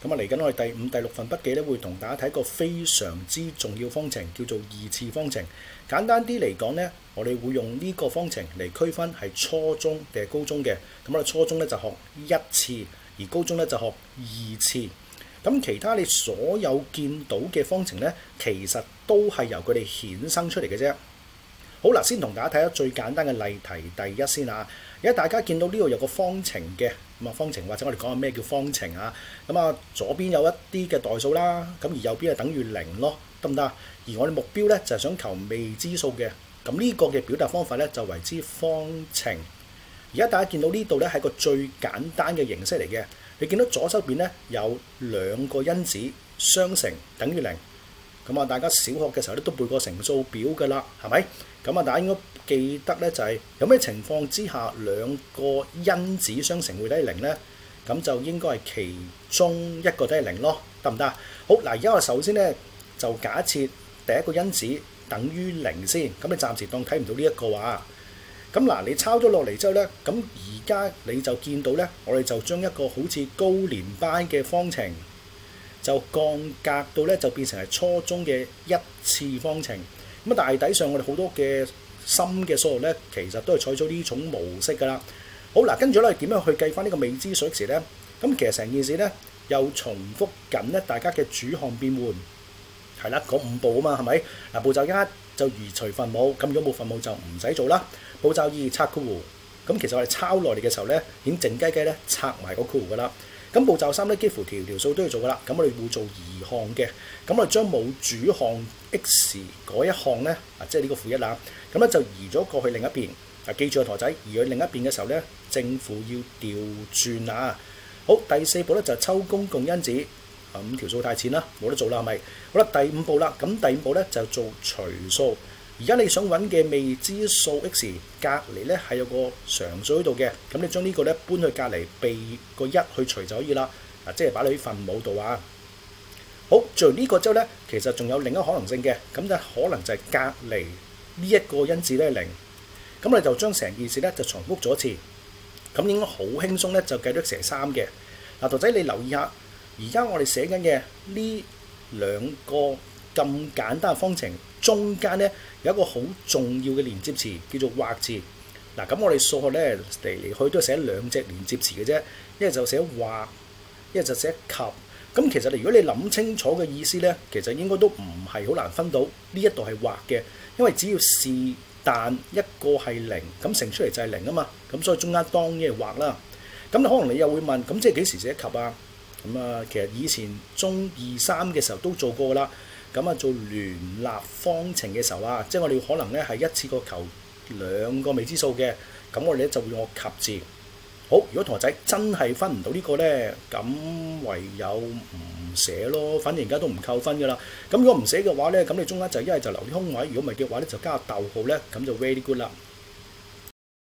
咁啊，嚟緊我哋第5、第6份筆記咧，會同大家睇一個非常之重要方程，叫做二次方程。簡單啲嚟講咧，我哋會用呢個方程嚟區分係初中定係高中嘅。咁我哋初中咧就學1次，而高中咧就學2次。咁其他你所有見到嘅方程咧，其實都係由佢哋衍生出嚟嘅啫。好啦，先同大家睇下最簡單嘅例題第一先啊。而家大家見到呢度有個方程嘅，咁啊方程或者我哋講下咩叫方程啊。咁啊左邊有一啲嘅代數啦，咁而右邊係等於0咯，得唔得啊？而我哋目標咧就係想求未知數嘅，咁呢個嘅表達方法咧就為之方程。而家大家見到呢度咧係個最簡單嘅形式嚟嘅。你見到左手邊咧有2個因子相乘等於0。咁啊，大家小學嘅時候咧都背過乘數表㗎啦，係咪？咁啊，大家應該記得咧就係有咩情況之下2個因子相乘會等於0咧？咁就應該係其中一個等於0咯，得唔得啊？好嗱，而家我首先咧就假設第一個因子等於0先，咁你暫時當睇唔到呢一個啊。咁嗱，你抄咗落嚟之後咧，咁而家你就見到咧，我哋就將一個好似高年班嘅方程，就降格到咧就變成係初中嘅1次方程。咁啊，大體上我哋好多嘅深嘅數學咧，其實都係採取呢種模式㗎啦。好嗱，跟住咧點樣去計翻呢個未知數 x 咧？咁其實成件事咧又重複緊咧大家嘅主項變換，係啦，嗰5步啊嘛，係咪？嗱，步驟1就移除分母，咁如果冇分母就唔使做啦。步驟2拆括弧，咁其實我哋抄落嚟嘅時候咧，已經靜雞雞咧拆埋個括弧㗎啦。咁步驟3咧，幾乎條條數都要做㗎啦。咁我哋會做移項嘅，咁我哋將冇主項 x 嗰一項咧，即係呢個負1啦，咁咧就移咗過去另一邊。記住個台仔移去另一邊嘅時候咧，正負要調轉啊。好，第4步咧就抽公共因子，咁條數太淺啦，冇得做啦，係咪？好啦，第5步啦，咁第5步咧就做除數。而家你想揾嘅未知數 x 隔離咧係有個常數喺度嘅，咁你將呢個咧搬去隔離，避個1去除就可以啦。即係擺喺分母度啊。好，做完呢個之後咧，其實仲有另一個可能性嘅，咁就可能就係隔離呢一個因子咧係0。咁你就將成件事咧就重複咗一次，咁應該好輕鬆咧就計到成3嘅。嗱，徒仔你留意下，而家我哋寫緊嘅呢2個咁簡單嘅方程，中間咧有一個好重要嘅連接詞叫做或字。嗱，咁我哋數學咧嚟嚟去都係寫2隻連接詞嘅啫，一係就寫或，一係就寫及。咁其實如果你諗清楚嘅意思咧，其實應該都唔係好難分到呢一度係或嘅，因為只要是但一個係0，咁乘出嚟就係0啊嘛，咁所以中間當然係或啦。咁可能你又會問，咁即係幾時寫及啊？咁啊，其實以前中2、3嘅時候都做過啦。咁啊，做聯立方程嘅時候啊，即係我哋可能咧係一次過求2個未知數嘅，咁我哋咧就會用個及字。好，如果同學仔真係分唔到呢個咧，咁唯有唔寫咯，反正而家都唔扣分㗎啦。咁如果唔寫嘅話咧，咁你中間就一係就留啲空位，如果唔係嘅話咧就加個逗號咧，咁就 very good 啦。